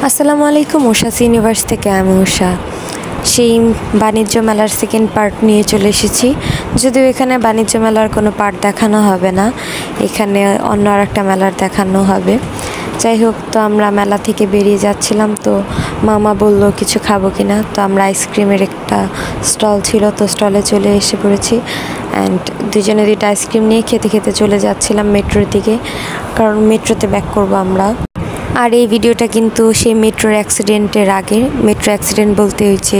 আসসালামু আলাইকুম। উষাস ইউনিভার্স থেকে আমি উষা। সেই বাণিজ্য মেলার সেকেন্ড পার্ট নিয়ে চলে এসেছি। যদিও এখানে বাণিজ্য মেলার কোনো পার্ট দেখানো হবে না, এখানে অন্য আর একটা মেলার দেখানো হবে। যাই হোক, তো আমরা মেলা থেকে বেরিয়ে যাচ্ছিলাম, তো মামা বলল কিছু খাবো কিনা, তো আমরা আইসক্রিমের একটা স্টল ছিল, তো স্টলে চলে এসে পড়েছি। অ্যান্ড দুজনে দুইটা আইসক্রিম নিয়ে খেতে খেতে চলে যাচ্ছিলাম মেট্রোর দিকে, কারণ মেট্রোতে ব্যাক করবো আমরা। আর এই ভিডিওটা কিন্তু সেই মেট্রোর অ্যাক্সিডেন্টের আগের। মেট্রো অ্যাক্সিডেন্ট বলতে হয়েছে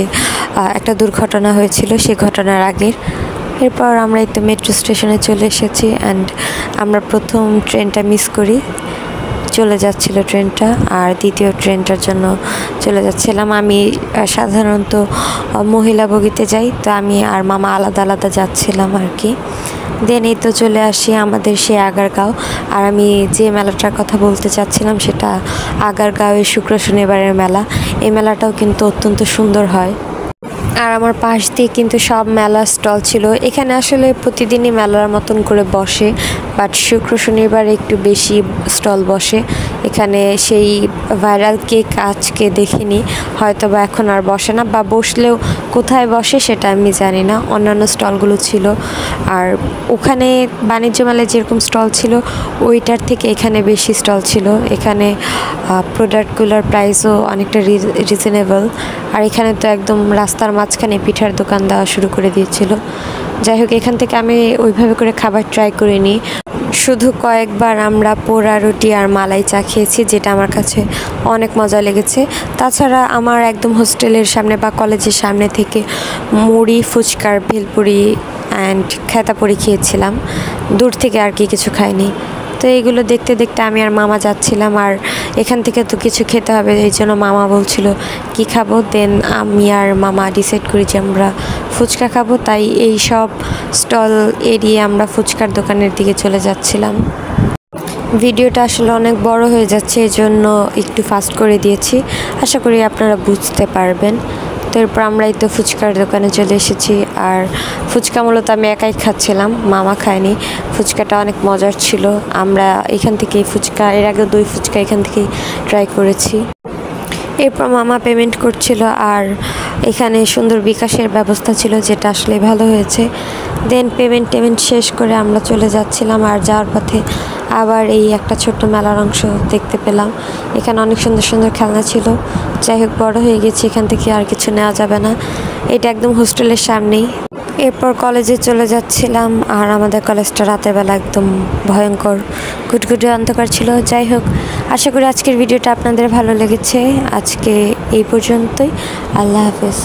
একটা দুর্ঘটনা হয়েছিল, সেই ঘটনার আগের। এরপর আমরা এই তো মেট্রো স্টেশনে চলে এসেছি। অ্যান্ড আমরা প্রথম ট্রেনটা মিস করি, চলে যাচ্ছিল ট্রেনটা, আর দ্বিতীয় ট্রেনটার জন্য চলে যাচ্ছিলাম। আমি সাধারণত মহিলা বগিতে যাই, তো আমি আর মামা আলাদা আলাদা যাচ্ছিলাম আর কি। দেন এই তো চলে আসি আমাদের সেই আগারগাঁও। আর আমি যে মেলাটার কথা বলতে চাচ্ছিলাম সেটা আগারগাঁওয়ের শুক্র শনিবারের মেলা। এই মেলাটাও কিন্তু অত্যন্ত সুন্দর হয়। আর আমার পাশ দিয়ে কিন্তু সব মেলা স্টল ছিল। এখানে আসলে প্রতিদিনই মেলার মতন করে বসে, বাট শুক্র শনিবার একটু বেশি স্টল বসে। এখানে সেই ভাইরাল কেক আজকে দেখিনি, হয়তো বা এখন আর বসে না, বা বসলেও কোথায় বসে সেটা আমি জানি না। অন্যান্য স্টলগুলো ছিল, আর ওখানে বাণিজ্য মেলায় যেরকম স্টল ছিল ওইটার থেকে এখানে বেশি স্টল ছিল। এখানে প্রোডাক্টগুলোর প্রাইসও অনেকটা রিজনেবল। আর এখানে তো একদম রাস্তার মাঝখানে পিঠার দোকান দেওয়া শুরু করে দিয়েছিল। যাই হোক, এখান থেকে আমি ওইভাবে করে খাবার ট্রাই করিনি, শুধু কয়েকবার আমরা পোড়া রুটি আর মালাই চা খেয়েছি, যেটা আমার কাছে অনেক মজা লেগেছে। তাছাড়া আমার একদম হোস্টেলের সামনে বা কলেজের সামনে থেকে মুড়ি, ফুচকার, ভেলপুরি অ্যান্ড খেতাপুরি খেয়েছিলাম। দূর থেকে আর কি কিছু খাইনি। তো এইগুলো দেখতে দেখতে আমি আর মামা যাচ্ছিলাম, আর এখান থেকে তো কিছু খেতে হবে, এই জন্য মামা বলছিল কি খাবো। দেন আমি আর মামা ডিসাইড করি যে আমরা ফুচকা খাবো, তাই এই সব স্টল এড়িয়ে আমরা ফুচকার দোকানের দিকে চলে যাচ্ছিলাম। ভিডিওটা আসলে অনেক বড় হয়ে যাচ্ছে, এই জন্য একটু ফাস্ট করে দিয়েছি, আশা করি আপনারা বুঝতে পারবেন। তো এরপর আমরাই তো ফুচকার দোকানে চলে এসেছি। আর ফুচকা মূলত আমি একাই খাচ্ছিলাম, মামা খায়নি। ফুচকাটা অনেক মজার ছিল। আমরা এখান থেকেই ফুচকা, এর আগে দই ফুচকা এখান থেকেই ট্রাই করেছি। এরপর মামা পেমেন্ট করছিল, আর এখানে সুন্দর বিকাশের ব্যবস্থা ছিল, যেটা আসলে ভালো হয়েছে। দেন পেমেন্ট শেষ করে আমরা চলে যাচ্ছিলাম, আর যাওয়ার পথে আবার এই একটা ছোট্ট মেলার অংশ দেখতে পেলাম। এখানে অনেক সুন্দর সুন্দর খেলনা ছিল। যাই হোক, বড় হয়ে গেছি, এখান থেকে আর কিছু নেওয়া যাবে না। এটা একদম হোস্টেলের সামনেই। এরপর কলেজে চলে যাচ্ছিলাম, আর আমাদের কলেজটা রাতের বেলা একদম ভয়ঙ্কর ঘুটঘুটে অন্ধকার ছিল। যাই হোক, আশা করি আজকের ভিডিওটা আপনাদের ভালো লেগেছে। আজকে এই পর্যন্তই। আল্লাহ হাফেজ।